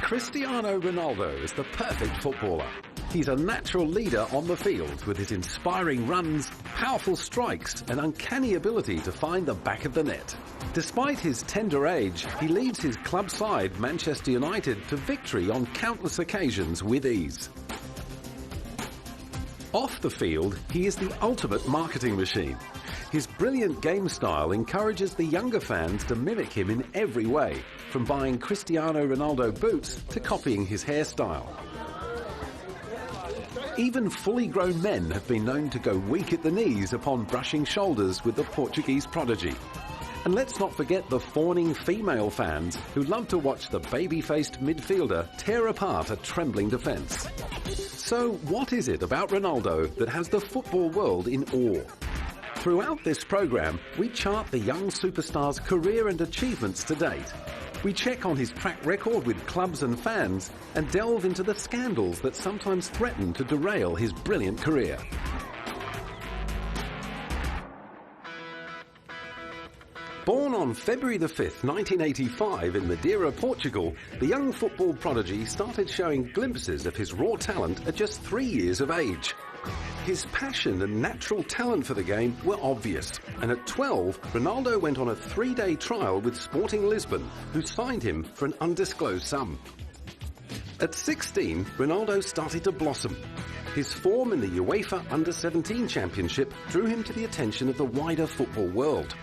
Cristiano Ronaldo is the perfect footballer. He's a natural leader on the field with his inspiring runs, powerful strikes and uncanny ability to find the back of the net. Despite his tender age, he leads his club side, Manchester United, to victory on countless occasions with ease. Off the field, he is the ultimate marketing machine. His brilliant game style encourages the younger fans to mimic him in every way, from buying Cristiano Ronaldo boots to copying his hairstyle. Even fully grown men have been known to go weak at the knees upon brushing shoulders with the Portuguese prodigy. And let's not forget the fawning female fans who love to watch the baby-faced midfielder tear apart a trembling defence. So what is it about Ronaldo that has the football world in awe? Throughout this programme, we chart the young superstar's career and achievements to date. We check on his track record with clubs and fans and delve into the scandals that sometimes threaten to derail his brilliant career. Born on February the 5th, 1985 in Madeira, Portugal, the young football prodigy started showing glimpses of his raw talent at just 3 years of age. His passion and natural talent for the game were obvious, and at 12, Ronaldo went on a 3-day trial with Sporting Lisbon, who signed him for an undisclosed sum. At 16, Ronaldo started to blossom. His form in the UEFA Under-17 Championship drew him to the attention of the wider football world.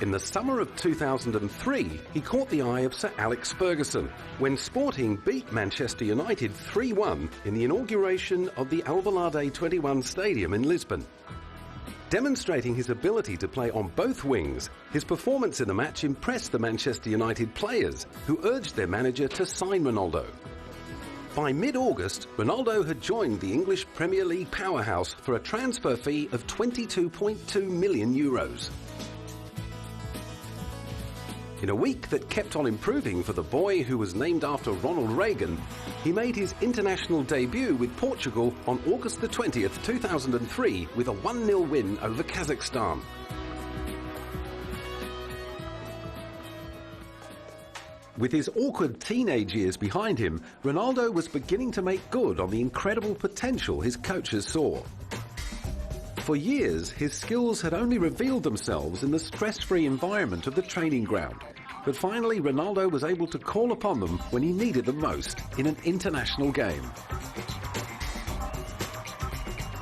In the summer of 2003, he caught the eye of Sir Alex Ferguson when Sporting beat Manchester United 3-1 in the inauguration of the Alvalade 21 Stadium in Lisbon. Demonstrating his ability to play on both wings, his performance in the match impressed the Manchester United players, who urged their manager to sign Ronaldo. By mid-August, Ronaldo had joined the English Premier League powerhouse for a transfer fee of €22.2 million. In a week that kept on improving for the boy who was named after Ronald Reagan, he made his international debut with Portugal on August the 20th, 2003 with a 1-0 win over Kazakhstan. With his awkward teenage years behind him, Ronaldo was beginning to make good on the incredible potential his coaches saw. For years, his skills had only revealed themselves in the stress-free environment of the training ground. But finally, Ronaldo was able to call upon them when he needed them most, in an international game.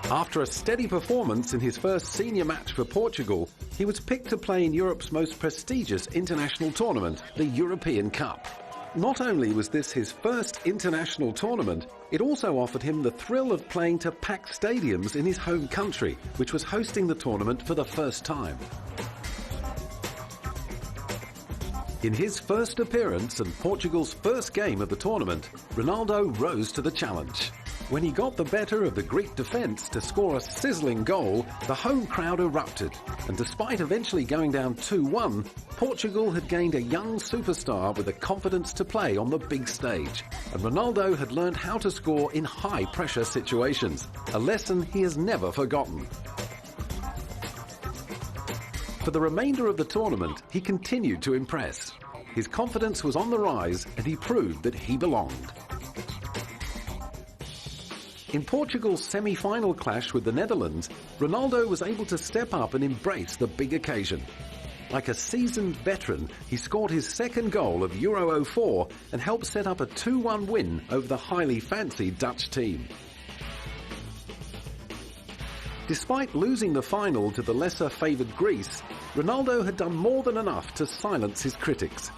After a steady performance in his first senior match for Portugal, he was picked to play in Europe's most prestigious international tournament, the European Cup. Not only was this his first international tournament, it also offered him the thrill of playing to packed stadiums in his home country, which was hosting the tournament for the first time. In his first appearance and Portugal's first game of the tournament, Ronaldo rose to the challenge. When he got the better of the Greek defence to score a sizzling goal, the home crowd erupted, and despite eventually going down 2-1, Portugal had gained a young superstar with the confidence to play on the big stage, and Ronaldo had learned how to score in high-pressure situations, a lesson he has never forgotten. For the remainder of the tournament, he continued to impress. His confidence was on the rise, and he proved that he belonged. In Portugal's semi-final clash with the Netherlands, Ronaldo was able to step up and embrace the big occasion. Like a seasoned veteran, he scored his second goal of Euro 04 and helped set up a 2-1 win over the highly fancied Dutch team. Despite losing the final to the lesser-favoured Greece, Ronaldo had done more than enough to silence his critics.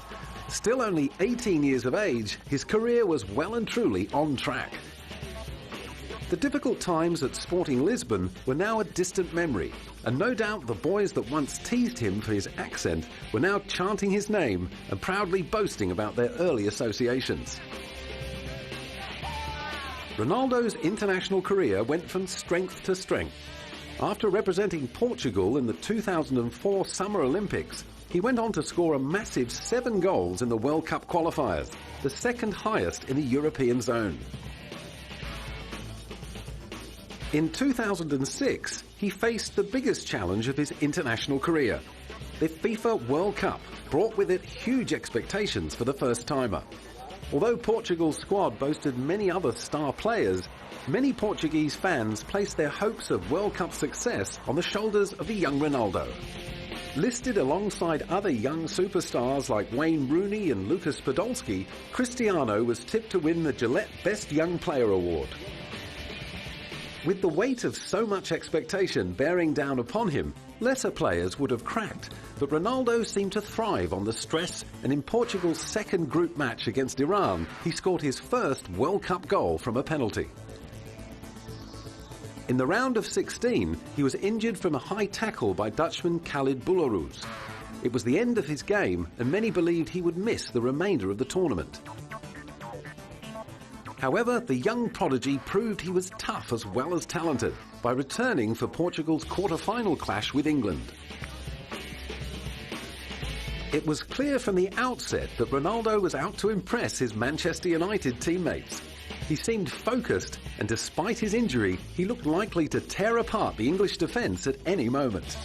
Still only 18 years of age, his career was well and truly on track. The difficult times at Sporting Lisbon were now a distant memory, and no doubt the boys that once teased him for his accent were now chanting his name and proudly boasting about their early associations. Ronaldo's international career went from strength to strength. After representing Portugal in the 2004 Summer Olympics, he went on to score a massive 7 goals in the World Cup qualifiers, the second highest in the European zone. In 2006, he faced the biggest challenge of his international career. The FIFA World Cup brought with it huge expectations for the first-timer. Although Portugal's squad boasted many other star players, many Portuguese fans placed their hopes of World Cup success on the shoulders of the young Ronaldo. Listed alongside other young superstars like Wayne Rooney and Lucas Podolski, Cristiano was tipped to win the Gillette Best Young Player Award. With the weight of so much expectation bearing down upon him, lesser players would have cracked, but Ronaldo seemed to thrive on the stress, and in Portugal's second group match against Iran, he scored his first World Cup goal from a penalty. In the round of 16, he was injured from a high tackle by Dutchman Khalid Boulahrouz. It was the end of his game, and many believed he would miss the remainder of the tournament. However, the young prodigy proved he was tough as well as talented by returning for Portugal's quarter-final clash with England. It was clear from the outset that Ronaldo was out to impress his Manchester United teammates. He seemed focused, and despite his injury, he looked likely to tear apart the English defence at any moment.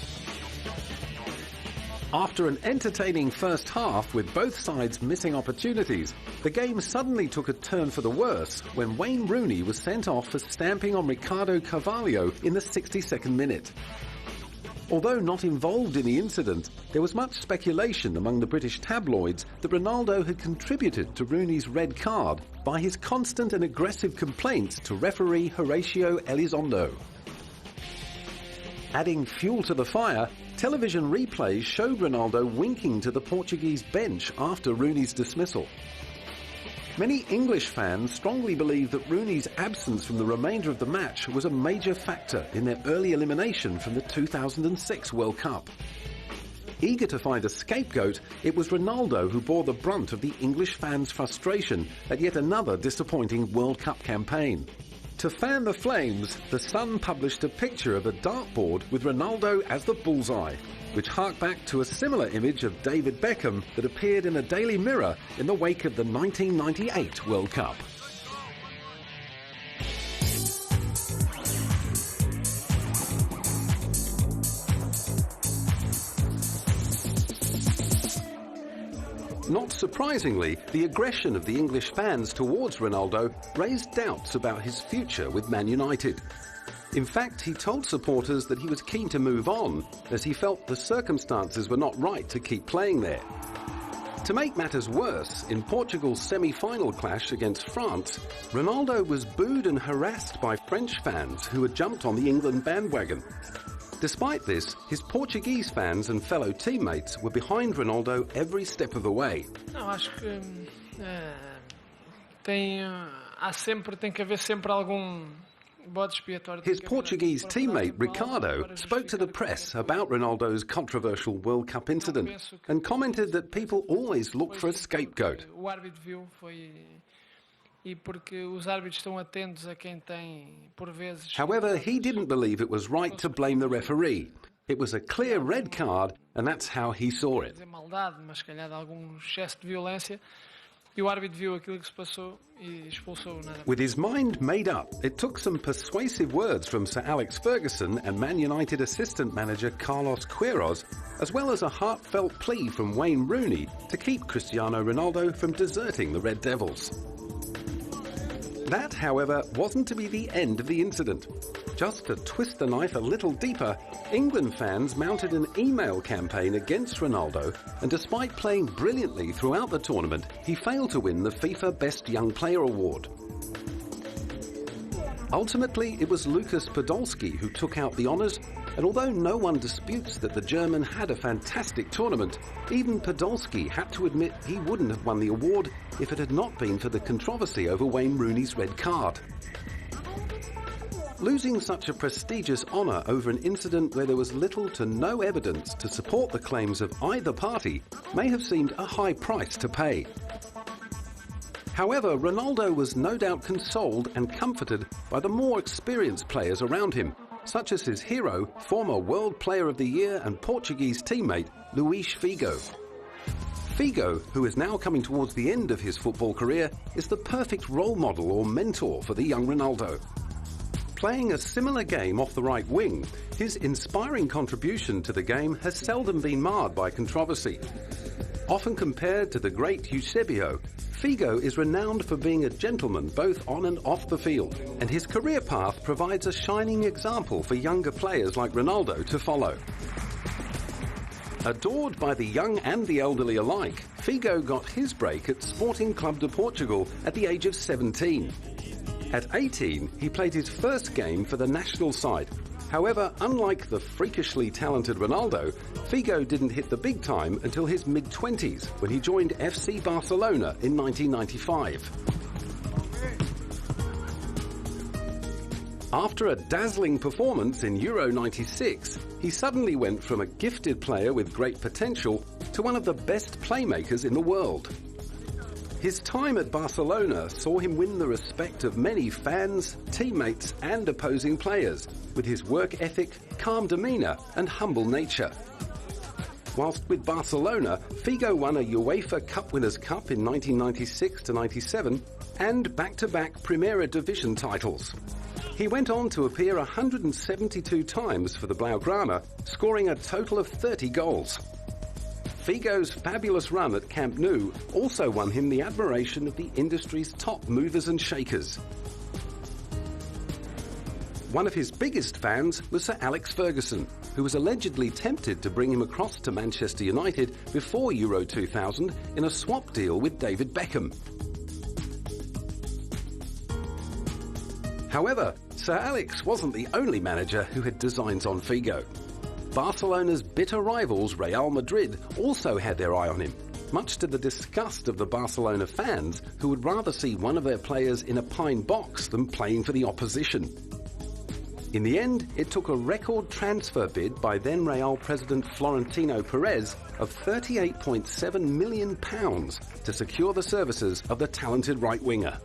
After an entertaining first half with both sides missing opportunities, the game suddenly took a turn for the worse when Wayne Rooney was sent off for stamping on Ricardo Carvalho in the 62nd minute. Although not involved in the incident, there was much speculation among the British tabloids that Ronaldo had contributed to Rooney's red card by his constant and aggressive complaints to referee Horacio Elizondo. Adding fuel to the fire, television replays showed Ronaldo winking to the Portuguese bench after Rooney's dismissal. Many English fans strongly believe that Rooney's absence from the remainder of the match was a major factor in their early elimination from the 2006 World Cup. Eager to find a scapegoat, it was Ronaldo who bore the brunt of the English fans' frustration at yet another disappointing World Cup campaign. To fan the flames, The Sun published a picture of a dartboard with Ronaldo as the bullseye, which harked back to a similar image of David Beckham that appeared in a Daily Mirror in the wake of the 1998 World Cup. Not surprisingly, the aggression of the English fans towards Ronaldo raised doubts about his future with Man United. In fact, he told supporters that he was keen to move on, as he felt the circumstances were not right to keep playing there. To make matters worse, in Portugal's semi-final clash against France, Ronaldo was booed and harassed by French fans who had jumped on the England bandwagon. Despite this, his Portuguese fans and fellow teammates were behind Ronaldo every step of the way. Não, acho que tem que haver sempre algum bode expiatório. His Portuguese teammate Ricardo spoke to the press about Ronaldo's controversial World Cup incident and commented that people always look for a scapegoat. O árbitro viu e porque os árbitros estão atentos a quem tem por vezes. However, he didn't believe it was right to blame the referee. It was a clear red card, and that's how he saw it. Maldade, mas se calhar de algum excesso de violência. E o árbitro viu aquilo que se passou e expulsou. With his mind made up, it took some persuasive words from Sir Alex Ferguson and Man United assistant manager Carlos Queiroz, as well as a heartfelt plea from Wayne Rooney to keep Cristiano Ronaldo from deserting the Red Devils. That, however, wasn't to be the end of the incident. Just to twist the knife a little deeper, England fans mounted an email campaign against Ronaldo, and despite playing brilliantly throughout the tournament, he failed to win the FIFA Best Young Player Award. Ultimately, it was Lucas Podolski who took out the honours, and although no one disputes that the German had a fantastic tournament, even Podolski had to admit he wouldn't have won the award if it had not been for the controversy over Wayne Rooney's red card. Losing such a prestigious honour over an incident where there was little to no evidence to support the claims of either party may have seemed a high price to pay. However, Ronaldo was no doubt consoled and comforted by the more experienced players around him, such as his hero, former World Player of the Year and Portuguese teammate Luis Figo. Figo, who is now coming towards the end of his football career, is the perfect role model or mentor for the young Ronaldo. Playing a similar game off the right wing, his inspiring contribution to the game has seldom been marred by controversy. Often compared to the great Eusebio, Figo is renowned for being a gentleman both on and off the field, and his career path provides a shining example for younger players like Ronaldo to follow. Adored by the young and the elderly alike, Figo got his break at Sporting Club de Portugal at the age of 17. At 18, he played his first game for the national side. However, unlike the freakishly talented Ronaldo, Figo didn't hit the big time until his mid-20s when he joined FC Barcelona in 1995. After a dazzling performance in Euro '96, he suddenly went from a gifted player with great potential to one of the best playmakers in the world. His time at Barcelona saw him win the respect of many fans, teammates and opposing players with his work ethic, calm demeanour and humble nature. Whilst with Barcelona, Figo won a UEFA Cup Winners' Cup in 1996-97 and back-to-back Primera Division titles. He went on to appear 172 times for the Blaugrana, scoring a total of 30 goals. Figo's fabulous run at Camp Nou also won him the admiration of the industry's top movers and shakers. One of his biggest fans was Sir Alex Ferguson, who was allegedly tempted to bring him across to Manchester United before Euro 2000 in a swap deal with David Beckham. However, Sir Alex wasn't the only manager who had designs on Figo. Barcelona's bitter rivals Real Madrid also had their eye on him, much to the disgust of the Barcelona fans who would rather see one of their players in a pine box than playing for the opposition. In the end, it took a record transfer bid by then Real president Florentino Perez of £38.7 million to secure the services of the talented right-winger.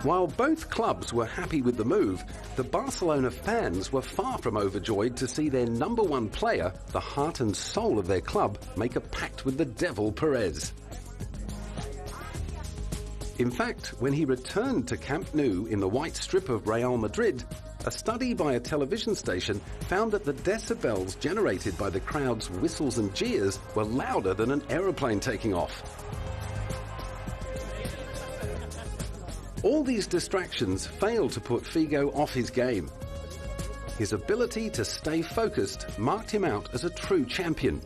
While both clubs were happy with the move, the Barcelona fans were far from overjoyed to see their number one player, the heart and soul of their club, make a pact with the devil Perez. In fact, when he returned to Camp Nou in the white strip of Real Madrid, a study by a television station found that the decibels generated by the crowd's whistles and jeers were louder than an aeroplane taking off. All these distractions failed to put Figo off his game. His ability to stay focused marked him out as a true champion,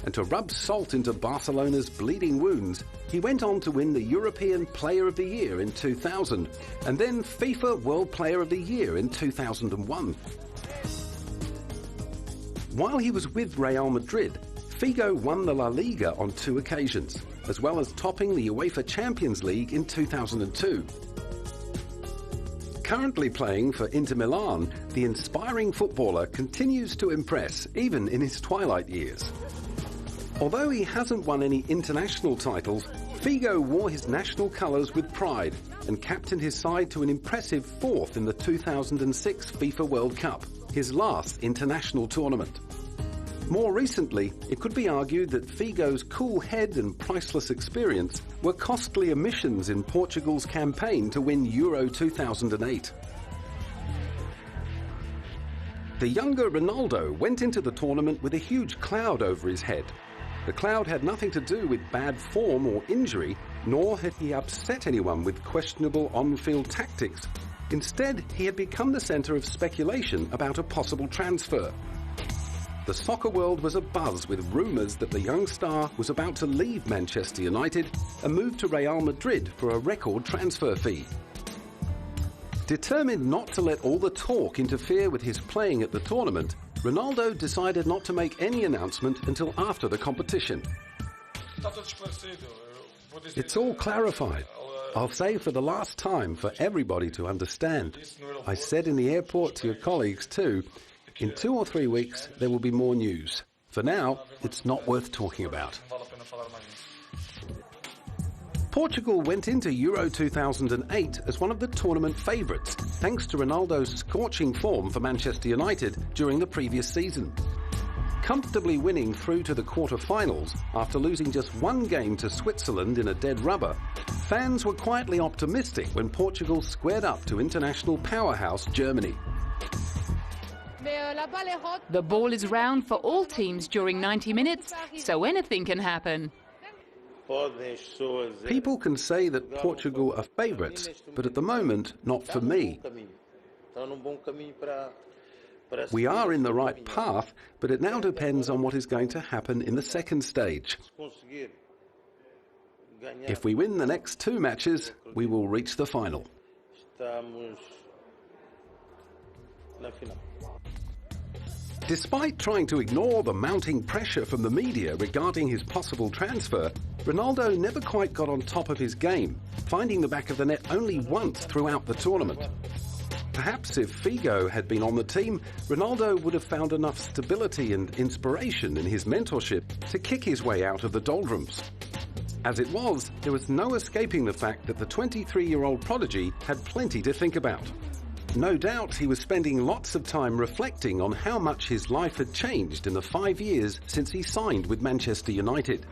and to rub salt into Barcelona's bleeding wounds, he went on to win the European Player of the Year in 2000, and then FIFA World Player of the Year in 2001. While he was with Real Madrid, Figo won the La Liga on 2 occasions, as well as topping the UEFA Champions League in 2002. Currently playing for Inter Milan, the inspiring footballer continues to impress, even in his twilight years. Although he hasn't won any international titles, Figo wore his national colours with pride and captained his side to an impressive 4th in the 2006 FIFA World Cup, his last international tournament. More recently, it could be argued that Figo's cool head and priceless experience were costly omissions in Portugal's campaign to win Euro 2008. The younger Ronaldo went into the tournament with a huge cloud over his head. The cloud had nothing to do with bad form or injury, nor had he upset anyone with questionable on-field tactics. Instead, he had become the centre of speculation about a possible transfer. The soccer world was abuzz with rumours that the young star was about to leave Manchester United and move to Real Madrid for a record transfer fee. Determined not to let all the talk interfere with his playing at the tournament, Ronaldo decided not to make any announcement until after the competition. It's all clarified. I'll say for the last time for everybody to understand. I said in the airport to your colleagues too, in 2 or 3 weeks there will be more news. For now, it's not worth talking about. Portugal went into Euro 2008 as one of the tournament favourites, thanks to Ronaldo's scorching form for Manchester United during the previous season. Comfortably winning through to the quarter-finals after losing just 1 game to Switzerland in a dead rubber, fans were quietly optimistic when Portugal squared up to international powerhouse Germany. The ball is round for all teams during 90 minutes, so anything can happen. People can say that Portugal are favourites, but at the moment, not for me. We are in the right path, but it now depends on what is going to happen in the second stage. If we win the next 2 matches, we will reach the final. Despite trying to ignore the mounting pressure from the media regarding his possible transfer, Ronaldo never quite got on top of his game, finding the back of the net only once throughout the tournament. Perhaps if Figo had been on the team, Ronaldo would have found enough stability and inspiration in his mentorship to kick his way out of the doldrums. As it was, there was no escaping the fact that the 23-year-old prodigy had plenty to think about. No doubt he was spending lots of time reflecting on how much his life had changed in the 5 years since he signed with Manchester United.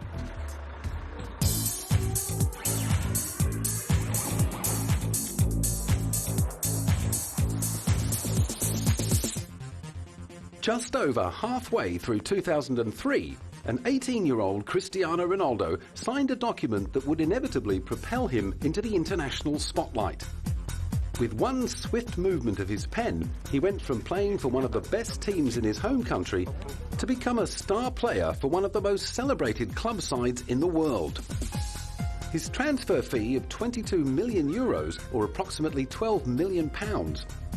Just over halfway through 2003, an 18-year-old Cristiano Ronaldo signed a document that would inevitably propel him into the international spotlight. With one swift movement of his pen, he went from playing for one of the best teams in his home country to become a star player for one of the most celebrated club sides in the world. His transfer fee of €22 million, or approximately £12 million,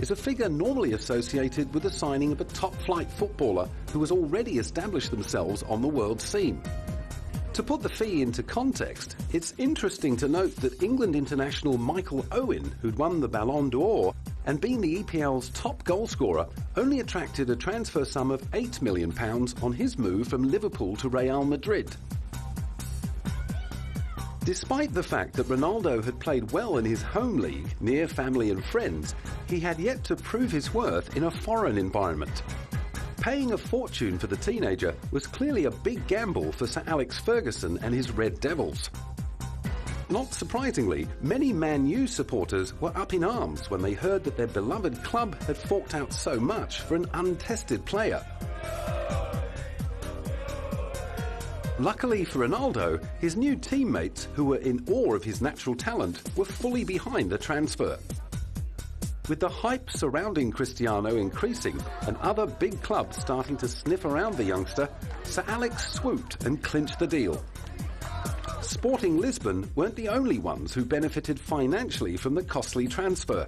is a figure normally associated with the signing of a top-flight footballer who has already established themselves on the world scene. To put the fee into context, it's interesting to note that England international Michael Owen, who'd won the Ballon d'Or and been the EPL's top goalscorer, only attracted a transfer sum of £8 million on his move from Liverpool to Real Madrid. Despite the fact that Ronaldo had played well in his home league, near family and friends, he had yet to prove his worth in a foreign environment. Paying a fortune for the teenager was clearly a big gamble for Sir Alex Ferguson and his Red Devils. Not surprisingly, many Man U supporters were up in arms when they heard that their beloved club had forked out so much for an untested player. Luckily for Ronaldo, his new teammates, who were in awe of his natural talent, were fully behind the transfer. With the hype surrounding Cristiano increasing and other big clubs starting to sniff around the youngster, Sir Alex swooped and clinched the deal. Sporting Lisbon weren't the only ones who benefited financially from the costly transfer.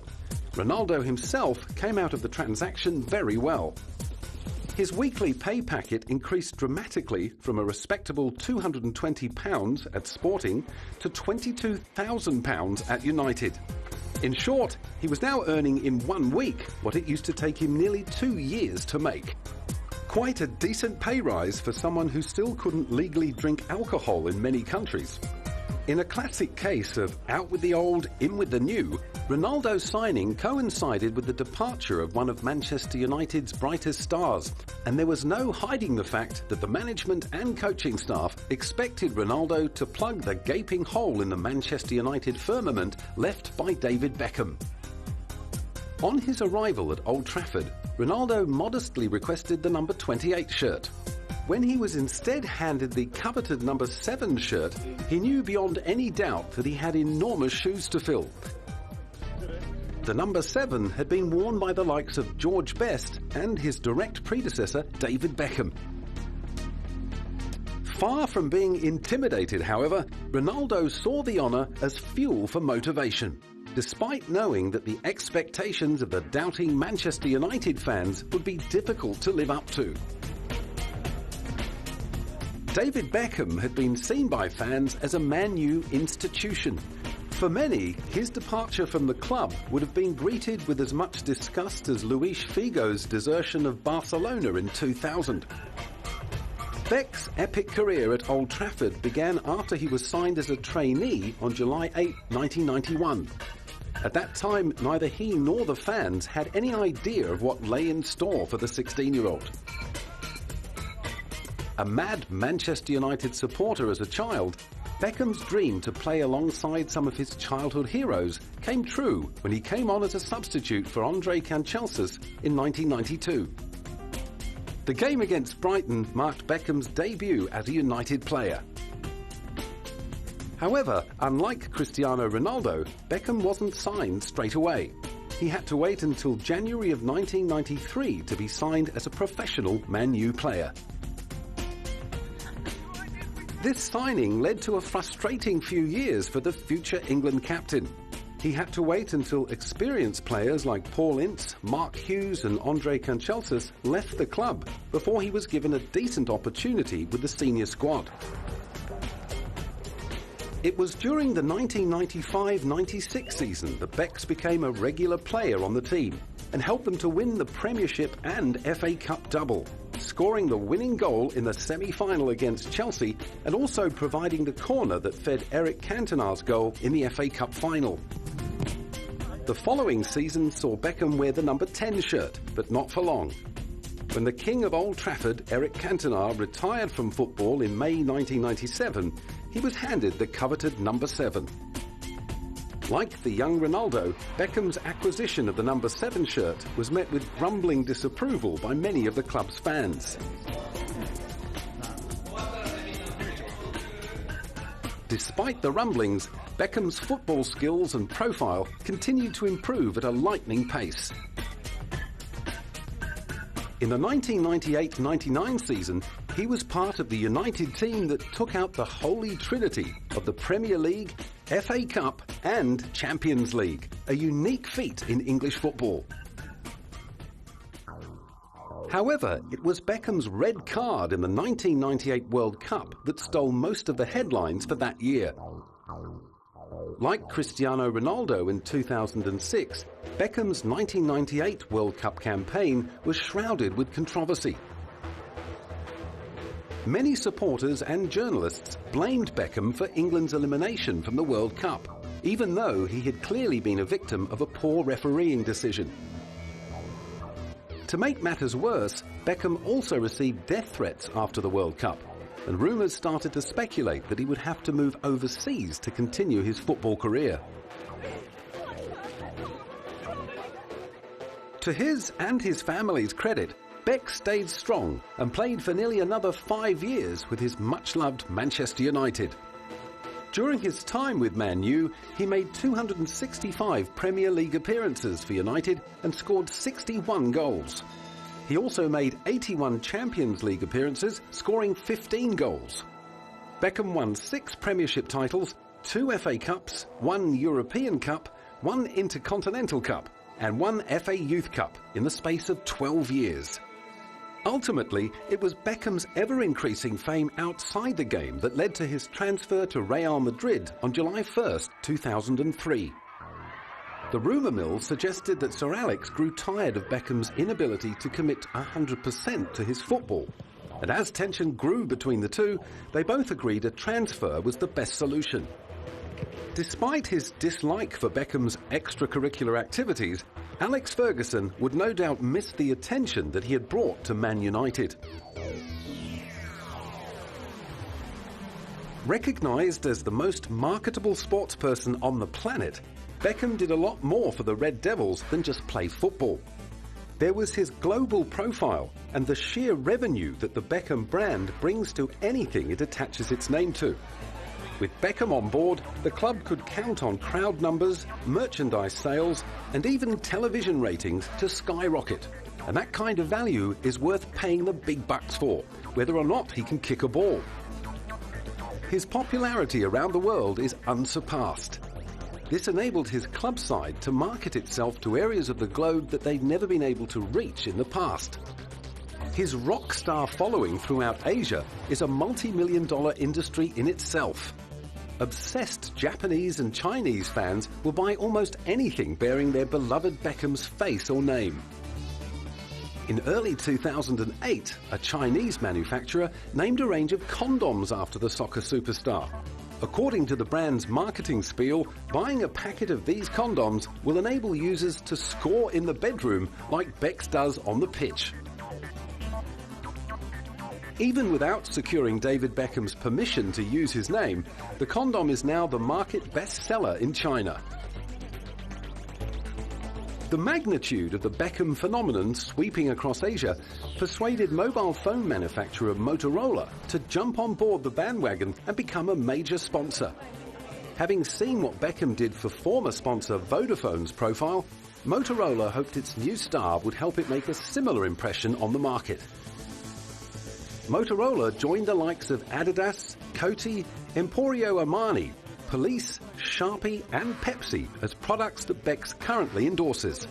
Ronaldo himself came out of the transaction very well. His weekly pay packet increased dramatically from a respectable £220 at Sporting to £22,000 at United. In short, he was now earning in 1 week what it used to take him nearly 2 years to make. Quite a decent pay rise for someone who still couldn't legally drink alcohol in many countries. In a classic case of out with the old, in with the new, Ronaldo's signing coincided with the departure of one of Manchester United's brightest stars, and there was no hiding the fact that the management and coaching staff expected Ronaldo to plug the gaping hole in the Manchester United firmament left by David Beckham. On his arrival at Old Trafford, Ronaldo modestly requested the number 28 shirt. When he was instead handed the coveted number 7 shirt, he knew beyond any doubt that he had enormous shoes to fill. The number 7 had been worn by the likes of George Best and his direct predecessor, David Beckham. Far from being intimidated, however, Ronaldo saw the honour as fuel for motivation, despite knowing that the expectations of the doubting Manchester United fans would be difficult to live up to. David Beckham had been seen by fans as a Man U institution. For many, his departure from the club would have been greeted with as much disgust as Luis Figo's desertion of Barcelona in 2000. Beck's epic career at Old Trafford began after he was signed as a trainee on July 8, 1991. At that time, neither he nor the fans had any idea of what lay in store for the 16-year-old. A mad Manchester United supporter as a child, Beckham's dream to play alongside some of his childhood heroes came true when he came on as a substitute for Andre Canchelsis in 1992. The game against Brighton marked Beckham's debut as a United player. However, unlike Cristiano Ronaldo, Beckham wasn't signed straight away. He had to wait until January of 1993 to be signed as a professional Man U player. This signing led to a frustrating few years for the future England captain. He had to wait until experienced players like Paul Ince, Mark Hughes and Andre Canchelsis left the club before he was given a decent opportunity with the senior squad. It was during the 1995-96 season that Becks became a regular player on the team and helped them to win the Premiership and FA Cup double, scoring the winning goal in the semi-final against Chelsea and also providing the corner that fed Eric Cantona's goal in the FA Cup final. The following season saw Beckham wear the number 10 shirt, but not for long. When the king of Old Trafford, Eric Cantona, retired from football in May 1997, he was handed the coveted number 7. Like the young Ronaldo, Beckham's acquisition of the number 7 shirt was met with grumbling disapproval by many of the club's fans. Despite the rumblings, Beckham's football skills and profile continued to improve at a lightning pace. In the 1998-99 season, he was part of the United team that took out the holy trinity of the Premier League, FA Cup and Champions League, a unique feat in English football. However, it was Beckham's red card in the 1998 World Cup that stole most of the headlines for that year. Like Cristiano Ronaldo in 2006, Beckham's 1998 World Cup campaign was shrouded with controversy. Many supporters and journalists blamed Beckham for England's elimination from the World Cup, even though he had clearly been a victim of a poor refereeing decision. To make matters worse, Beckham also received death threats after the World Cup, and rumours started to speculate that he would have to move overseas to continue his football career. To his and his family's credit, Beck stayed strong and played for nearly another 5 years with his much-loved Manchester United. During his time with Man U, he made 265 Premier League appearances for United and scored 61 goals. He also made 81 Champions League appearances, scoring 15 goals. Beckham won 6 Premiership titles, 2 FA Cups, 1 European Cup, 1 Intercontinental Cup, and 1 FA Youth Cup in the space of 12 years. Ultimately, it was Beckham's ever-increasing fame outside the game that led to his transfer to Real Madrid on July 1st, 2003. The rumour mill suggested that Sir Alex grew tired of Beckham's inability to commit 100% to his football, and as tension grew between the two, they both agreed a transfer was the best solution. Despite his dislike for Beckham's extracurricular activities, Alex Ferguson would no doubt miss the attention that he had brought to Man United. Recognised as the most marketable sportsperson on the planet, Beckham did a lot more for the Red Devils than just play football. There was his global profile and the sheer revenue that the Beckham brand brings to anything it attaches its name to. With Beckham on board, the club could count on crowd numbers, merchandise sales, and even television ratings to skyrocket. And that kind of value is worth paying the big bucks for, whether or not he can kick a ball. His popularity around the world is unsurpassed. This enabled his club side to market itself to areas of the globe that they'd never been able to reach in the past. His rock star following throughout Asia is a multi-million-dollar industry in itself. Obsessed Japanese and Chinese fans will buy almost anything bearing their beloved Beckham's face or name. In early 2008, a Chinese manufacturer named a range of condoms after the soccer superstar. According to the brand's marketing spiel, buying a packet of these condoms will enable users to score in the bedroom like Becks does on the pitch. Even without securing David Beckham's permission to use his name, the condom is now the market bestseller in China. The magnitude of the Beckham phenomenon sweeping across Asia persuaded mobile phone manufacturer Motorola to jump on board the bandwagon and become a major sponsor. Having seen what Beckham did for former sponsor Vodafone's profile, Motorola hoped its new star would help it make a similar impression on the market. Motorola joined the likes of Adidas, Coty, Emporio Armani, Police, Sharpie and Pepsi as products that Becks currently endorses.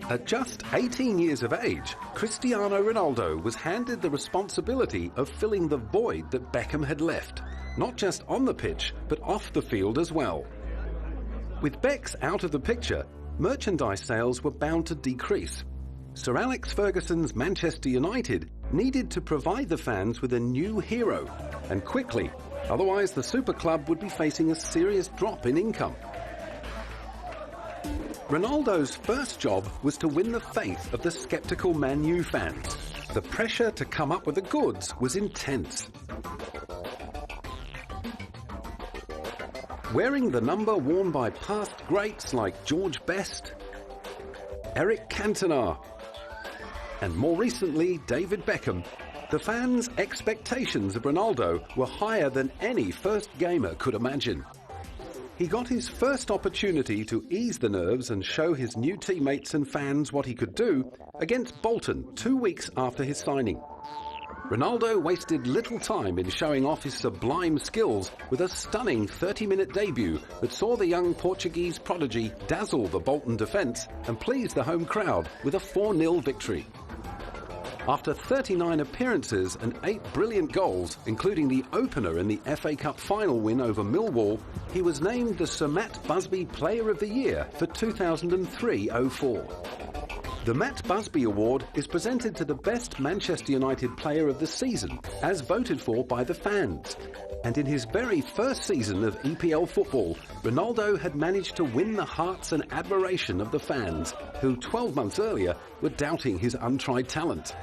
At just 18 years of age, Cristiano Ronaldo was handed the responsibility of filling the void that Beckham had left, not just on the pitch, but off the field as well. With Becks out of the picture, merchandise sales were bound to decrease. Sir Alex Ferguson's Manchester United needed to provide the fans with a new hero, and quickly, otherwise the super club would be facing a serious drop in income. Ronaldo's first job was to win the faith of the sceptical Man U fans. The pressure to come up with the goods was intense. Wearing the number worn by past greats like George Best, Eric Cantona, and more recently David Beckham, the fans' expectations of Ronaldo were higher than any first gamer could imagine. He got his first opportunity to ease the nerves and show his new teammates and fans what he could do against Bolton 2 weeks after his signing. Ronaldo wasted little time in showing off his sublime skills with a stunning 30-minute debut that saw the young Portuguese prodigy dazzle the Bolton defence and please the home crowd with a 4-0 victory. After 39 appearances and 8 brilliant goals, including the opener in the FA Cup final win over Millwall, he was named the Sir Matt Busby Player of the Year for 2003-04. The Matt Busby Award is presented to the best Manchester United player of the season, as voted for by the fans. And in his very first season of EPL football, Ronaldo had managed to win the hearts and admiration of the fans, who 12 months earlier were doubting his untried talent.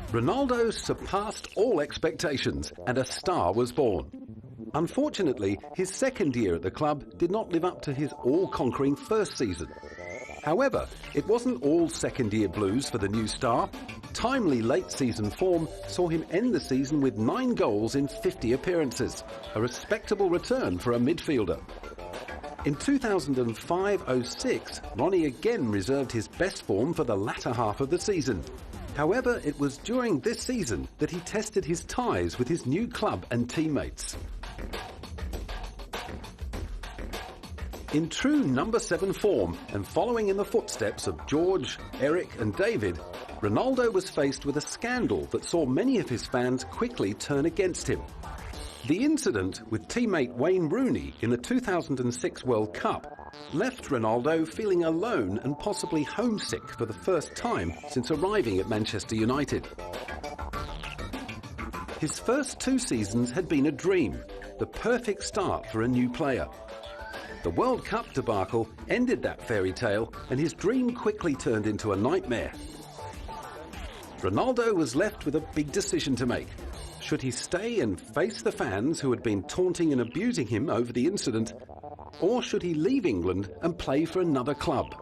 Ronaldo surpassed all expectations, and a star was born. Unfortunately, his second year at the club did not live up to his all-conquering first season. However, it wasn't all second-year blues for the new star. Timely late-season form saw him end the season with 9 goals in 50 appearances, a respectable return for a midfielder. In 2005-06, Ronnie again reserved his best form for the latter half of the season. However, it was during this season that he tested his ties with his new club and teammates. In true number 7 form and following in the footsteps of George, Eric and David, Ronaldo was faced with a scandal that saw many of his fans quickly turn against him. The incident with teammate Wayne Rooney in the 2006 World Cup left Ronaldo feeling alone and possibly homesick for the first time since arriving at Manchester United. His first 2 seasons had been a dream, the perfect start for a new player. The World Cup debacle ended that fairy tale, and his dream quickly turned into a nightmare. Ronaldo was left with a big decision to make. Should he stay and face the fans who had been taunting and abusing him over the incident, or should he leave England and play for another club?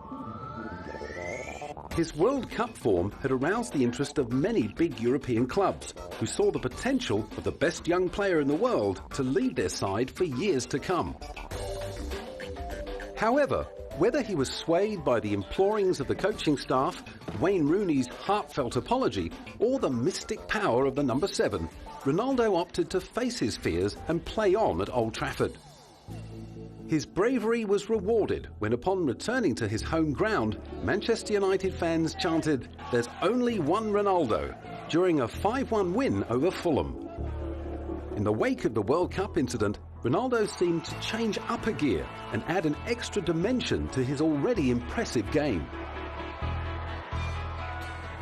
His World Cup form had aroused the interest of many big European clubs, who saw the potential of the best young player in the world to lead their side for years to come. However, whether he was swayed by the implorings of the coaching staff, Wayne Rooney's heartfelt apology, or the mystic power of the number 7, Ronaldo opted to face his fears and play on at Old Trafford. His bravery was rewarded when, upon returning to his home ground, Manchester United fans chanted, "There's only one Ronaldo," during a 5-1 win over Fulham. In the wake of the World Cup incident, Ronaldo seemed to change up a gear and add an extra dimension to his already impressive game.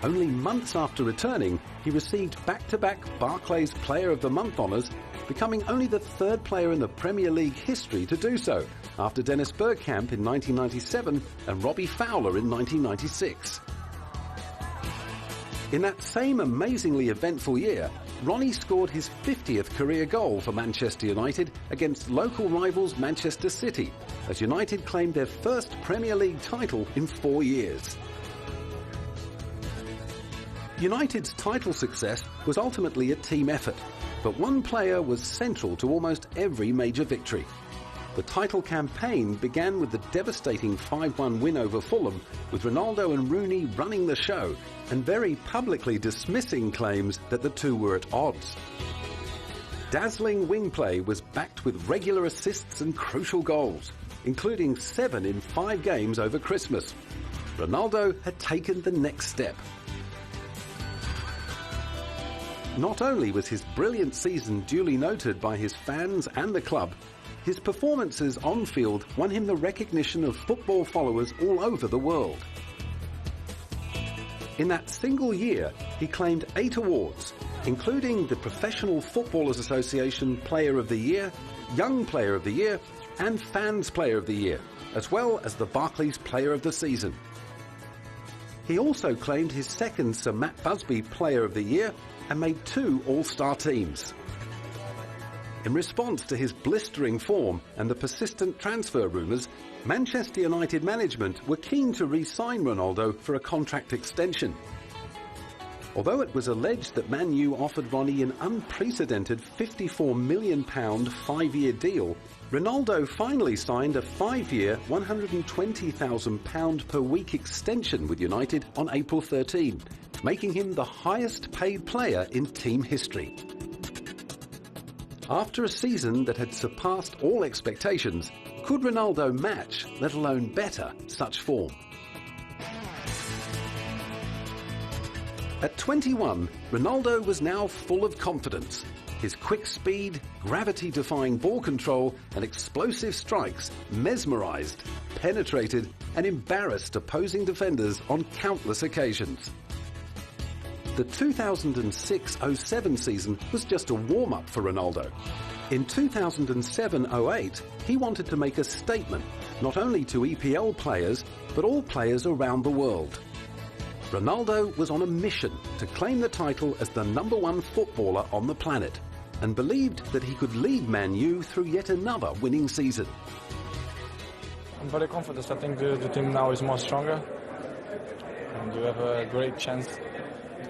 Only months after returning, he received back-to-back Barclays Player of the Month honours, becoming only the 3rd player in the Premier League history to do so, after Dennis Bergkamp in 1997 and Robbie Fowler in 1996. In that same amazingly eventful year, Ronnie scored his 50th career goal for Manchester United against local rivals Manchester City, as United claimed their first Premier League title in 4 years. United's title success was ultimately a team effort, but one player was central to almost every major victory. The title campaign began with the devastating 5-1 win over Fulham, with Ronaldo and Rooney running the show and very publicly dismissing claims that the two were at odds. Dazzling wing play was backed with regular assists and crucial goals, including 7 in 5 games over Christmas. Ronaldo had taken the next step. Not only was his brilliant season duly noted by his fans and the club, his performances on field won him the recognition of football followers all over the world. In that single year, he claimed 8 awards, including the Professional Footballers Association Player of the Year, Young Player of the Year, and Fans Player of the Year, as well as the Barclays Player of the Season. He also claimed his second Sir Matt Busby Player of the Year and made 2 All-Star teams. In response to his blistering form and the persistent transfer rumours, Manchester United management were keen to re-sign Ronaldo for a contract extension. Although it was alleged that Man U offered Ronnie an unprecedented £54 million 5-year deal, Ronaldo finally signed a 5-year £120,000 per week extension with United on April 13, making him the highest paid player in team history. After a season that had surpassed all expectations, could Ronaldo match, let alone better, such form? At 21, Ronaldo was now full of confidence. His quick speed, gravity-defying ball control and explosive strikes mesmerised, penetrated and embarrassed opposing defenders on countless occasions. The 2006-07 season was just a warm-up for Ronaldo. In 2007-08, he wanted to make a statement, not only to EPL players, but all players around the world. Ronaldo was on a mission to claim the title as the #1 footballer on the planet, and believed that he could lead Man U through yet another winning season. I'm very confident. I think the team now is more stronger, and we have a great chance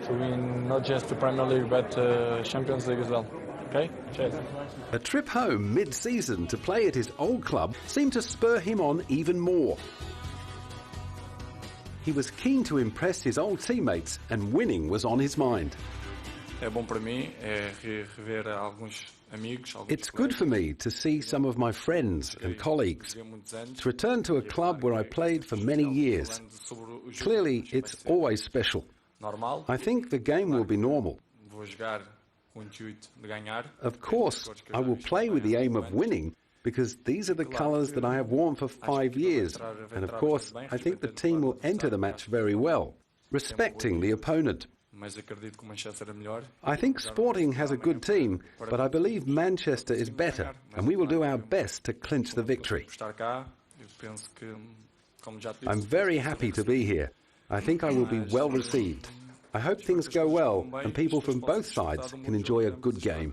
to win not just the Premier League but Champions League as well. Okay? Cheers. A trip home mid-season to play at his old club seemed to spur him on even more. He was keen to impress his old teammates, and winning was on his mind. It's good for me to see some of my friends and colleagues, to return to a club where I played for many years. Clearly, it's always special. I think the game will be normal. Of course, I will play with the aim of winning, because these are the colours that I have worn for 5 years, and of course, I think the team will enter the match very well, respecting the opponent. I think Sporting has a good team, but I believe Manchester is better, and we will do our best to clinch the victory. I'm very happy to be here. I think I will be well received. I hope things go well and people from both sides can enjoy a good game.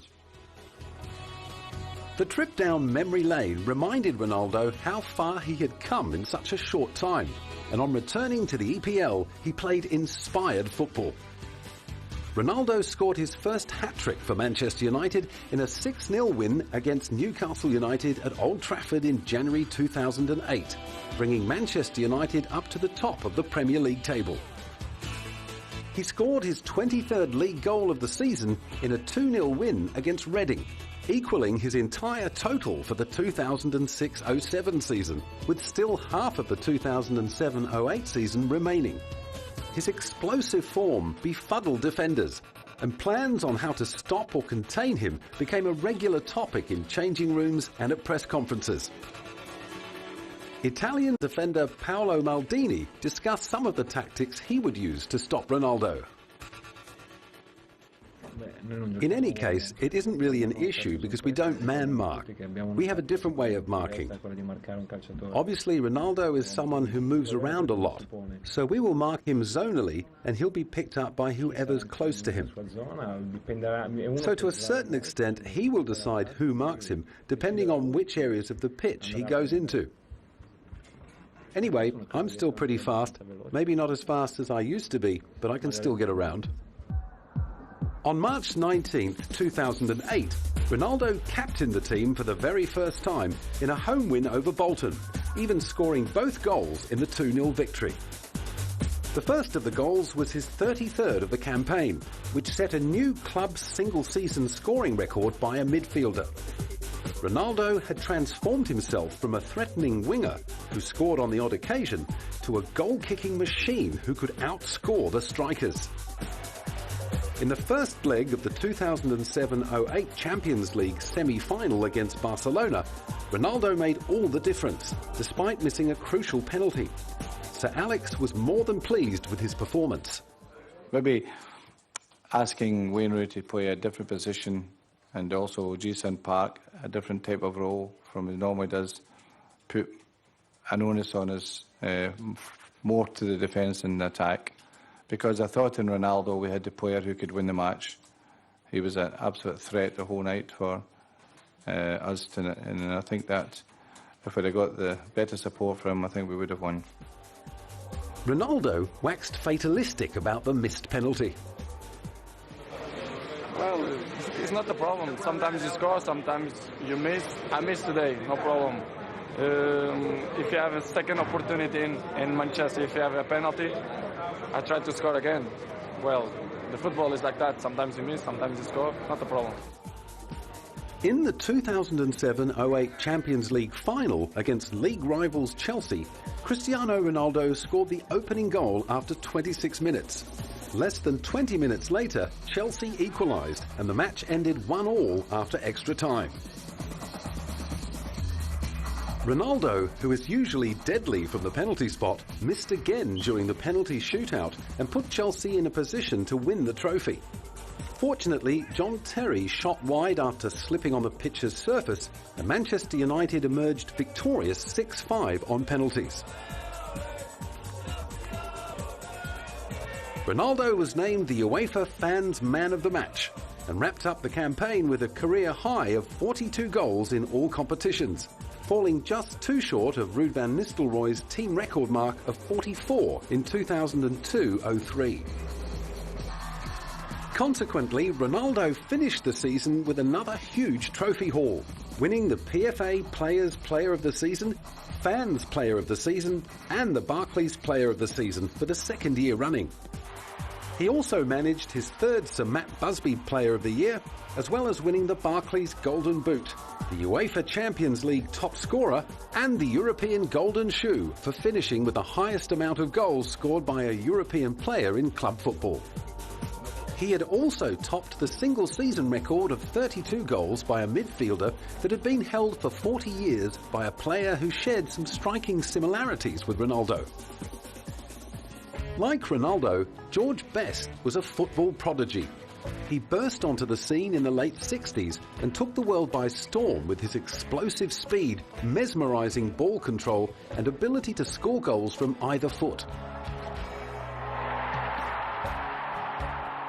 The trip down memory lane reminded Ronaldo how far he had come in such a short time, and on returning to the EPL, he played inspired football. Ronaldo scored his first hat-trick for Manchester United in a 6-0 win against Newcastle United at Old Trafford in January 2008, bringing Manchester United up to the top of the Premier League table. He scored his 23rd league goal of the season in a 2-0 win against Reading, equalling his entire total for the 2006-07 season, with still half of the 2007-08 season remaining. His explosive form befuddled defenders, and plans on how to stop or contain him became a regular topic in changing rooms and at press conferences. Italian defender Paolo Maldini discussed some of the tactics he would use to stop Ronaldo. In any case, it isn't really an issue because we don't man mark. We have a different way of marking. Obviously, Ronaldo is someone who moves around a lot, so we will mark him zonally and he'll be picked up by whoever's close to him. So to a certain extent, he will decide who marks him, depending on which areas of the pitch he goes into. Anyway, I'm still pretty fast. Maybe not as fast as I used to be, but I can still get around. On March 19, 2008, Ronaldo captained the team for the very first time in a home win over Bolton, even scoring both goals in the 2-0 victory. The first of the goals was his 33rd of the campaign, which set a new club single-season scoring record by a midfielder. Ronaldo had transformed himself from a threatening winger who scored on the odd occasion to a goal-kicking machine who could outscore the strikers. In the first leg of the 2007-08 Champions League semi-final against Barcelona, Ronaldo made all the difference, despite missing a crucial penalty. Sir Alex was more than pleased with his performance. Maybe asking Wayne Rooney to play a different position and also Jason Park a different type of role from he normally does, put an onus on us more to the defence and the attack. Because I thought in Ronaldo we had the player who could win the match. He was an absolute threat the whole night for us, and I think that if we'd have got the better support from him, I think we would have won. Ronaldo waxed fatalistic about the missed penalty. Well, it's not the problem. Sometimes you score, sometimes you miss. I missed today, no problem. If you have a second opportunity in Manchester, if you have a penalty, I try to score again. Well, the football is like that. Sometimes you miss, sometimes you score. Not a problem. In the 2007-08 Champions League final against league rivals Chelsea, Cristiano Ronaldo scored the opening goal after 26 minutes. Less than 20 minutes later, Chelsea equalised and the match ended 1-1 after extra time. Ronaldo, who is usually deadly from the penalty spot, missed again during the penalty shootout and put Chelsea in a position to win the trophy. Fortunately, John Terry shot wide after slipping on the pitch's surface, and Manchester United emerged victorious 6-5 on penalties. Ronaldo was named the UEFA Fans Man of the Match and wrapped up the campaign with a career high of 42 goals in all competitions, falling just too short of Ruud van Nistelrooy's team record mark of 44 in 2002-03. Consequently, Ronaldo finished the season with another huge trophy haul, winning the PFA Players Player of the Season, Fans Player of the Season, and the Barclays Player of the Season for the second year running. He also managed his third Sir Matt Busby Player of the Year, as well as winning the Barclays Golden Boot, the UEFA Champions League top scorer, and the European Golden Shoe for finishing with the highest amount of goals scored by a European player in club football. He had also topped the single-season record of 32 goals by a midfielder that had been held for 40 years by a player who shared some striking similarities with Ronaldo. Like Ronaldo, George Best was a football prodigy. He burst onto the scene in the late 60s and took the world by storm with his explosive speed, mesmerising ball control and ability to score goals from either foot.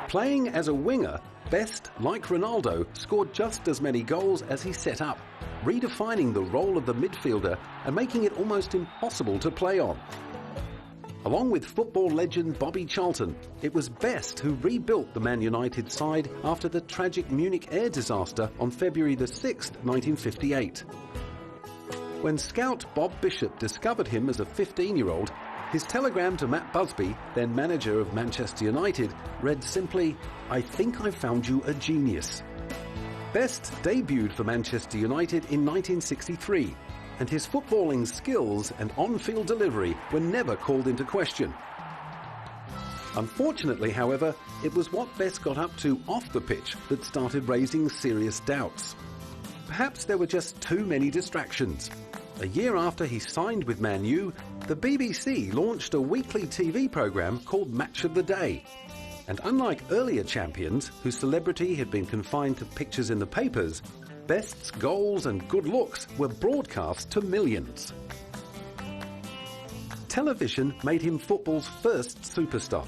Playing as a winger, Best, like Ronaldo, scored just as many goals as he set up, redefining the role of the midfielder and making it almost impossible to play on. Along with football legend Bobby Charlton, it was Best who rebuilt the Man United side after the tragic Munich air disaster on February the 6th, 1958. When scout Bob Bishop discovered him as a 15-year-old, his telegram to Matt Busby, then manager of Manchester United, read simply, "I think I've found you a genius." Best debuted for Manchester United in 1963, and his footballing skills and on-field delivery were never called into question. Unfortunately, however, it was what Best got up to off the pitch that started raising serious doubts. Perhaps there were just too many distractions. A year after he signed with Man U, the BBC launched a weekly TV programme called Match of the Day. And unlike earlier champions, whose celebrity had been confined to pictures in the papers, Best's goals and good looks were broadcast to millions. Television made him football's first superstar.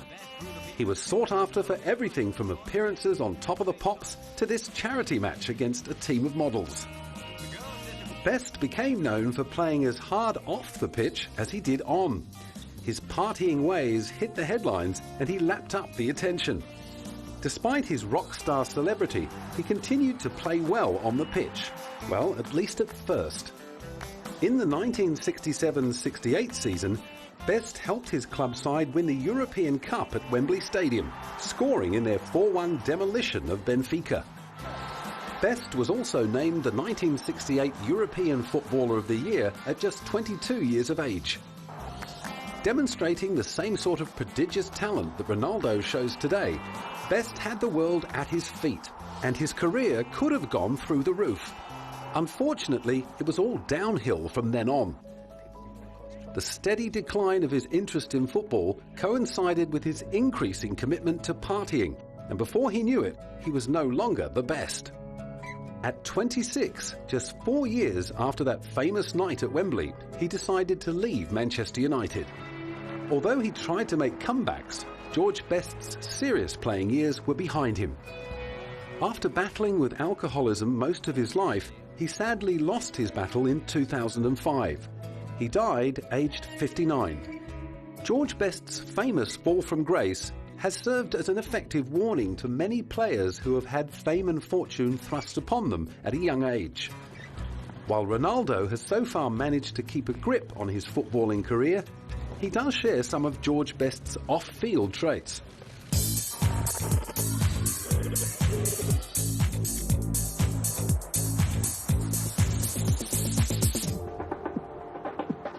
He was sought after for everything from appearances on Top of the Pops to this charity match against a team of models. Best became known for playing as hard off the pitch as he did on. His partying ways hit the headlines and he lapped up the attention. Despite his rock star celebrity, he continued to play well on the pitch. Well, at least at first. In the 1967-68 season, Best helped his club side win the European Cup at Wembley Stadium, scoring in their 4-1 demolition of Benfica. Best was also named the 1968 European Footballer of the Year at just 22 years of age. Demonstrating the same sort of prodigious talent that Ronaldo shows today, Best had the world at his feet, and his career could have gone through the roof. Unfortunately, it was all downhill from then on. The steady decline of his interest in football coincided with his increasing commitment to partying, and before he knew it, he was no longer the best. At 26, just 4 years after that famous night at Wembley, he decided to leave Manchester United. Although he tried to make comebacks, George Best's serious playing years were behind him. After battling with alcoholism most of his life, he sadly lost his battle in 2005. He died aged 59. George Best's famous fall from grace has served as an effective warning to many players who have had fame and fortune thrust upon them at a young age. While Ronaldo has so far managed to keep a grip on his footballing career, he does share some of George Best's off-field traits.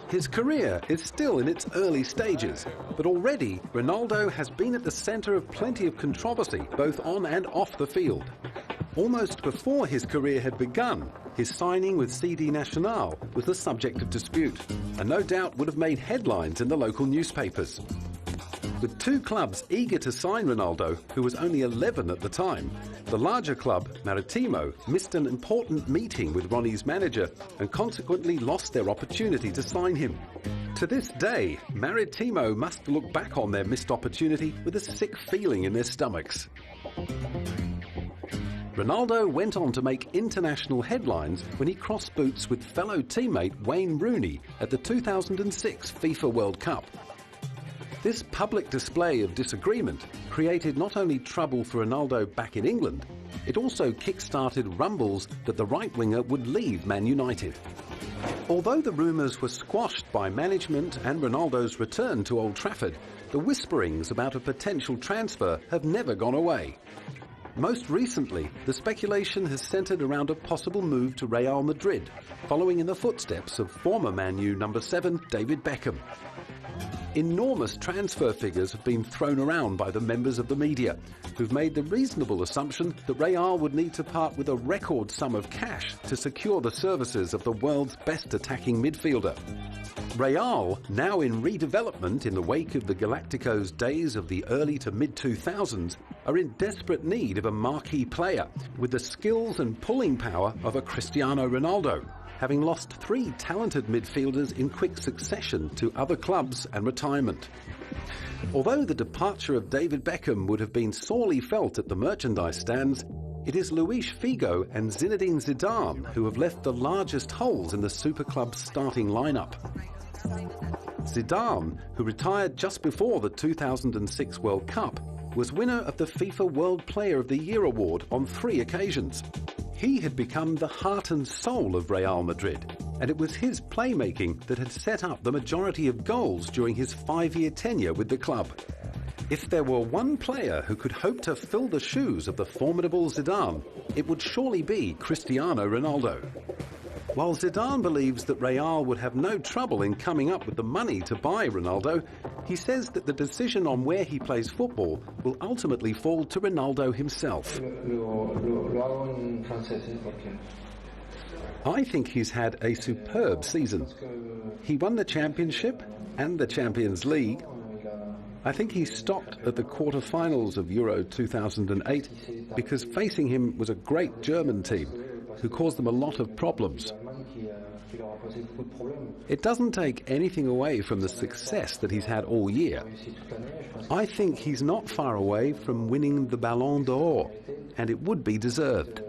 His career is still in its early stages, but already Ronaldo has been at the centre of plenty of controversy, both on and off the field. Almost before his career had begun, his signing with CD Nacional was the subject of dispute, and no doubt would have made headlines in the local newspapers. With two clubs eager to sign Ronaldo, who was only 11 at the time, the larger club, Maritimo, missed an important meeting with Ronnie's manager and consequently lost their opportunity to sign him. To this day, Maritimo must look back on their missed opportunity with a sick feeling in their stomachs. Ronaldo went on to make international headlines when he crossed boots with fellow teammate Wayne Rooney at the 2006 FIFA World Cup. This public display of disagreement created not only trouble for Ronaldo back in England, it also kick-started rumbles that the right-winger would leave Man United. Although the rumours were squashed by management and Ronaldo's return to Old Trafford, the whisperings about a potential transfer have never gone away. Most recently, the speculation has centred around a possible move to Real Madrid, following in the footsteps of former Man U number 7 David Beckham. Enormous transfer figures have been thrown around by the members of the media, who've made the reasonable assumption that Real would need to part with a record sum of cash to secure the services of the world's best attacking midfielder. Real, now in redevelopment in the wake of the Galacticos days of the early to mid-2000s, are in desperate need of a marquee player with the skills and pulling power of a Cristiano Ronaldo, having lost 3 talented midfielders in quick succession to other clubs and retirement. Although the departure of David Beckham would have been sorely felt at the merchandise stands, it is Luis Figo and Zinedine Zidane who have left the largest holes in the super club's starting lineup. Zidane, who retired just before the 2006 World Cup, was winner of the FIFA World Player of the Year award on 3 occasions. He had become the heart and soul of Real Madrid, and it was his playmaking that had set up the majority of goals during his 5-year tenure with the club. If there were one player who could hope to fill the shoes of the formidable Zidane, it would surely be Cristiano Ronaldo. While Zidane believes that Real would have no trouble in coming up with the money to buy Ronaldo, he says that the decision on where he plays football will ultimately fall to Ronaldo himself. I think he's had a superb season. He won the Championship and the Champions League. I think he stopped at the quarter-finals of Euro 2008 because facing him was a great German team who caused them a lot of problems. It doesn't take anything away from the success that he's had all year. I think he's not far away from winning the Ballon d'Or, and it would be deserved.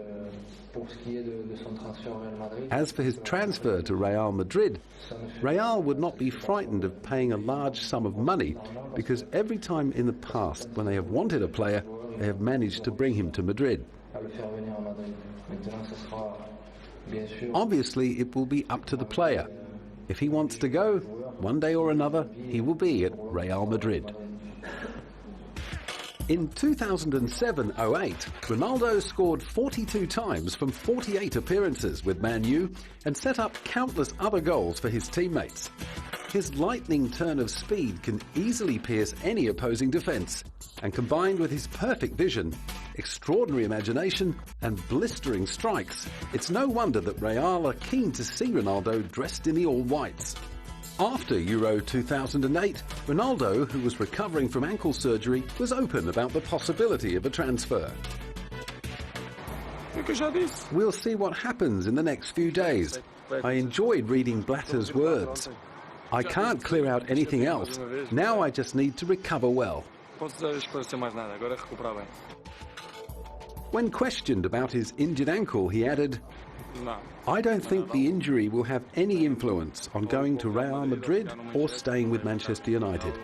As for his transfer to Real Madrid, Real would not be frightened of paying a large sum of money because every time in the past when they have wanted a player, they have managed to bring him to Madrid. Obviously, it will be up to the player. If he wants to go, one day or another, he will be at Real Madrid. In 2007-08, Ronaldo scored 42 times from 48 appearances with Man U and set up countless other goals for his teammates. His lightning turn of speed can easily pierce any opposing defence, and combined with his perfect vision, extraordinary imagination and blistering strikes, it's no wonder that Real are keen to see Ronaldo dressed in the all-whites. After Euro 2008, Ronaldo, who was recovering from ankle surgery, was open about the possibility of a transfer. We'll see what happens in the next few days. I enjoyed reading Blatter's words. I can't clear out anything else. Now I just need to recover well. When questioned about his injured ankle, he added, "I don't think the injury will have any influence on going to Real Madrid or staying with Manchester United."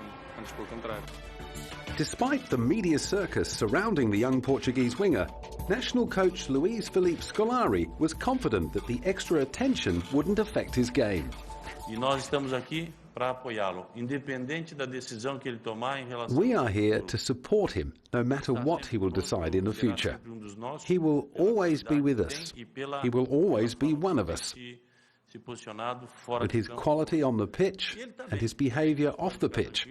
Despite the media circus surrounding the young Portuguese winger, national coach Luis Felipe Scolari was confident that the extra attention wouldn't affect his game. We are here to support him, no matter what he will decide in the future. He will always be with us. He will always be one of us. With his quality on the pitch and his behaviour off the pitch,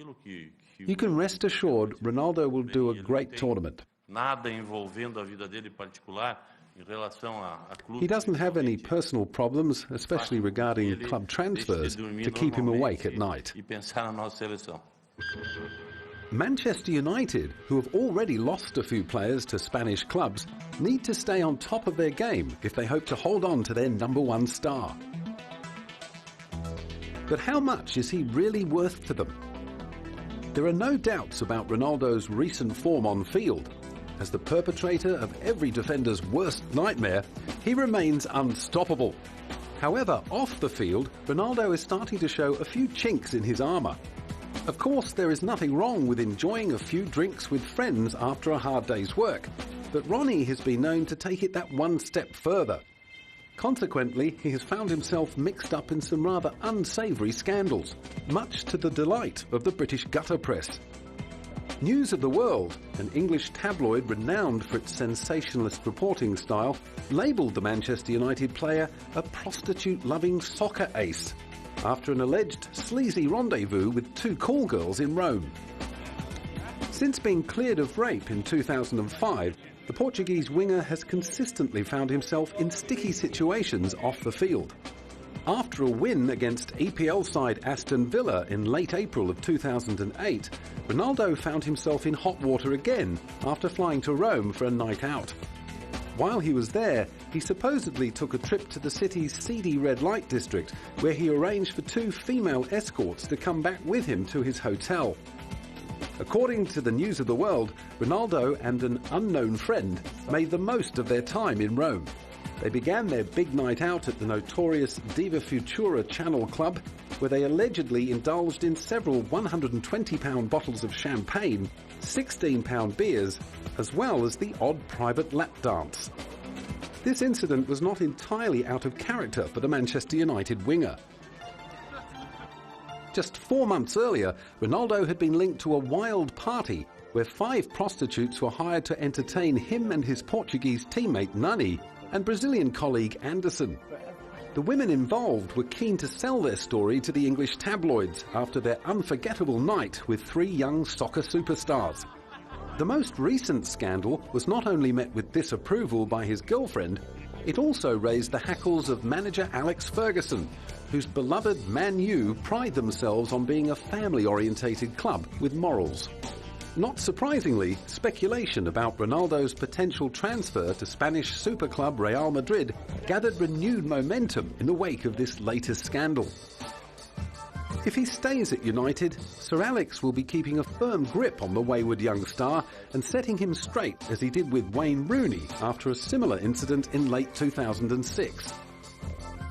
you can rest assured Ronaldo will do a great tournament. He doesn't have any personal problems, especially regarding club transfers, to keep him awake at night. Manchester United, who have already lost a few players to Spanish clubs, need to stay on top of their game if they hope to hold on to their #1 star. But how much is he really worth to them? There are no doubts about Ronaldo's recent form on field. As the perpetrator of every defender's worst nightmare, he remains unstoppable. However, off the field, Ronaldo is starting to show a few chinks in his armour. Of course, there is nothing wrong with enjoying a few drinks with friends after a hard day's work, but Ronnie has been known to take it that one step further. Consequently, he has found himself mixed up in some rather unsavoury scandals, much to the delight of the British gutter press. News of the World, an English tabloid renowned for its sensationalist reporting style, labelled the Manchester United player a prostitute-loving soccer ace after an alleged sleazy rendezvous with 2 call girls in Rome. Since being cleared of rape in 2005, the Portuguese winger has consistently found himself in sticky situations off the field. After a win against EPL side Aston Villa in late April of 2008, Ronaldo found himself in hot water again after flying to Rome for a night out. While he was there, he supposedly took a trip to the city's seedy red light district, where he arranged for 2 female escorts to come back with him to his hotel. According to the News of the World, Ronaldo and an unknown friend made the most of their time in Rome. They began their big night out at the notorious Diva Futura Channel Club, where they allegedly indulged in several £120 bottles of champagne, £16 beers, as well as the odd private lap dance. This incident was not entirely out of character for the Manchester United winger. Just 4 months earlier, Ronaldo had been linked to a wild party where 5 prostitutes were hired to entertain him and his Portuguese teammate Nani and Brazilian colleague Anderson. The women involved were keen to sell their story to the English tabloids after their unforgettable night with 3 young soccer superstars. The most recent scandal was not only met with disapproval by his girlfriend, It also raised the hackles of manager Alex Ferguson, whose beloved Man U pride themselves on being a family-orientated club with morals. Not surprisingly, speculation about Ronaldo's potential transfer to Spanish super club Real Madrid gathered renewed momentum in the wake of this latest scandal. If he stays at United, Sir Alex will be keeping a firm grip on the wayward young star and setting him straight as he did with Wayne Rooney after a similar incident in late 2006.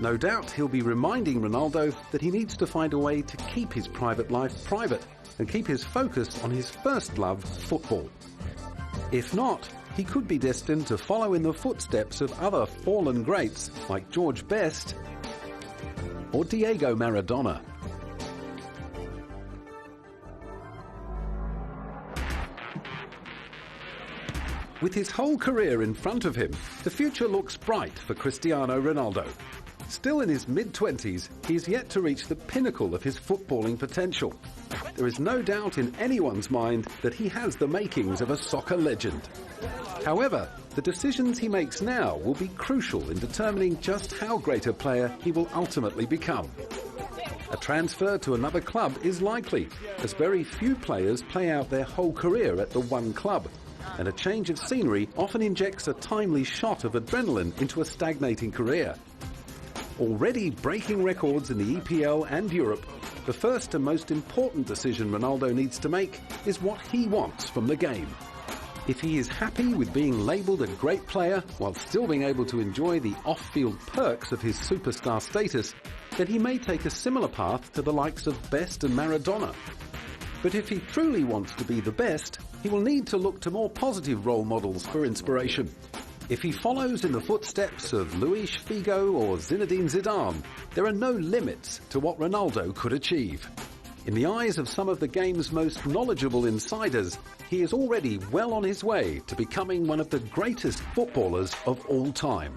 No doubt he'll be reminding Ronaldo that he needs to find a way to keep his private life private and keep his focus on his first love, football. If not, he could be destined to follow in the footsteps of other fallen greats like George Best or Diego Maradona. With his whole career in front of him, the future looks bright for Cristiano Ronaldo. Still in his mid-20s, he is yet to reach the pinnacle of his footballing potential. There is no doubt in anyone's mind that he has the makings of a soccer legend. However, the decisions he makes now will be crucial in determining just how great a player he will ultimately become. A transfer to another club is likely, as very few players play out their whole career at the one club, and a change of scenery often injects a timely shot of adrenaline into a stagnating career. Already breaking records in the EPL and Europe, the first and most important decision Ronaldo needs to make is what he wants from the game. If he is happy with being labelled a great player while still being able to enjoy the off-field perks of his superstar status, then he may take a similar path to the likes of Best and Maradona. But if he truly wants to be the best, he will need to look to more positive role models for inspiration. If he follows in the footsteps of Luis Figo or Zinedine Zidane, there are no limits to what Ronaldo could achieve. In the eyes of some of the game's most knowledgeable insiders, he is already well on his way to becoming one of the greatest footballers of all time.